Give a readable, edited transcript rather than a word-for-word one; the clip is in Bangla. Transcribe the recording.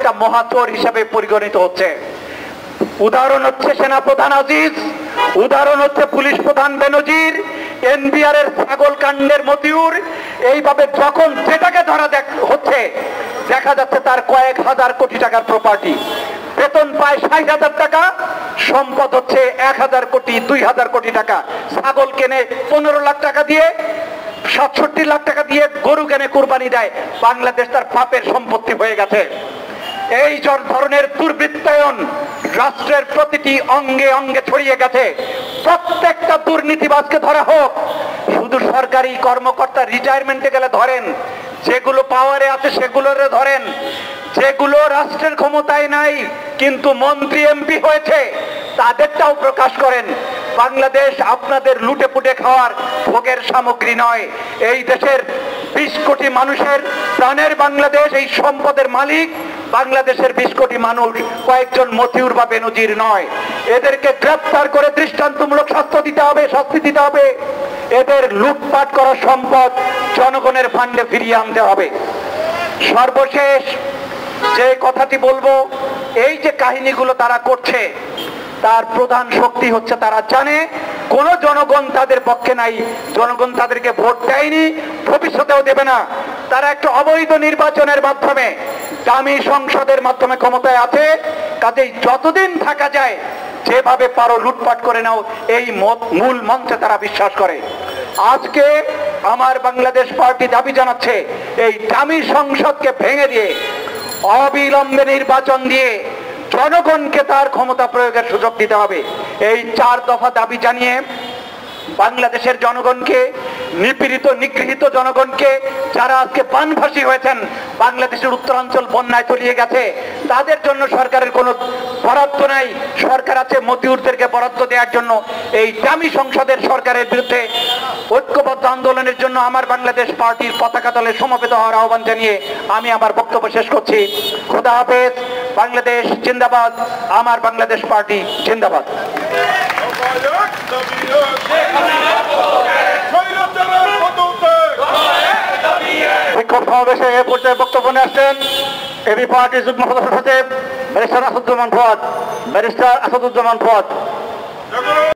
একটা মহাচোর হিসেবে পরিগণিত হচ্ছে। উদাহরণ হচ্ছে সেনাপ্রধান আজিজ, উদাহরণ হচ্ছে পুলিশ প্রধান বেনজির, এনবিআর এর ছাগল কাণ্ডের মতিউর। এইভাবে যখন যেটাকে ধরা হচ্ছে দেখা যাচ্ছে তার কয়েক হাজার কোটি টাকার প্রপার্টি, বেতন পায় 60,000 টাকা, সম্পদ হচ্ছে 1,000 কোটি 2,000 কোটি টাকা। ছাগল কেনে 15 লাখ টাকা দিয়ে, 67 লাখ টাকা দিয়ে গরু কেনে কুরবানি দেয়। বাংলাদেশ তার পাপের সম্পত্তি হয়ে গেছে। এই ধরনের দুর্বৃত্তায়ন রাষ্ট্রের প্রতিটি অঙ্গে অঙ্গে ছড়িয়ে গেছে। প্রত্যেকটা দুর্নীতিবাজকে ধরা হোক। শুধু সরকারি কর্মকর্তা রিটায়ারমেন্টে গেলে ধরেন, যেগুলো পাওয়ারে আছে সেগুলোরে ধরেন, যেগুলো রাষ্ট্রের ক্ষমতায় নাই কিন্তু মন্ত্রী এমপি হয়েছে তাদেরটাও প্রকাশ করেন। বাংলাদেশ আপনাদের লুটে পুটে খাওয়ার ভোগের সামগ্রী নয়। এই দেশের 20 কোটি মানুষের প্রাণের বাংলাদেশ, এই সম্পদের মালিক বাংলাদেশের 20 কোটি মানুষ, কয়েকজন মতিউর বা বেনজির নয়। এদেরকে গ্রেফতার করে দৃষ্টান্তমূলক শাস্তি দিতে হবে। এদের লুটপাট করা সম্পদ জনগণের ফান্ডে ফিরিয়ে আনতে হবে। সর্বশেষ যে কথাটি বলবো, এই যে কাহিনীগুলো তারা করছে তার প্রধান শক্তি হচ্ছে তারা জানে কোন জনগণ তাদের পক্ষে নাই, জনগণ তাদেরকে ভোট দেয়নি, ভবিষ্যতেও দেবে না। তারা একটা অবৈধ নির্বাচনের মাধ্যমে, দামি সংসদের মাধ্যমে ক্ষমতায় আছে। কাজেই যতদিন থাকা যায় যেভাবে পারো লুটপাট করে নাও, এই মূল মন্ত্রে তারা বিশ্বাস করে। আজকে আমার বাংলাদেশ পার্টি দাবি জানাচ্ছে এই দামি সংসদকে ভেঙে দিয়ে অবিলম্বে নির্বাচন দিয়ে জনগণকে তার ক্ষমতা প্রয়োগের সুযোগ দিতে হবে। এই 4 দফা দাবি জানিয়ে বাংলাদেশের জনগণকে, নিপীড়িত নিগৃহীত জনগণকে, যারা আজকে বানভাসী হয়েছেন, বাংলাদেশের উত্তরাঞ্চল বন্যায় তলিয়ে গেছে, তাদের জন্য সরকারের কোনো বরাদ্দ নাই। সরকার আছে মতিউরদেরকে বরাদ্দ দেওয়ার জন্য। এই দামি সংসদের সরকারের বিরুদ্ধে ঐক্যবদ্ধ আন্দোলনের জন্য আমার বাংলাদেশ পার্টির পতাকা তলে সমবেত হওয়ার আহ্বান জানিয়ে আমি আমার বক্তব্য শেষ করছি। খোদা হাফেজ। বাংলাদেশ জিন্দাবাদ। আমার বাংলাদেশ পার্টি জিন্দাবাদ। বিক্ষোভ সমাবেশে এ পর্যায়ে বক্তব্য নিয়ে আসছেন এবি পার্টির যুগ্ম সদস্য সচিব ব্যারিস্টার আসাদুজ্জামান ফুয়াদ।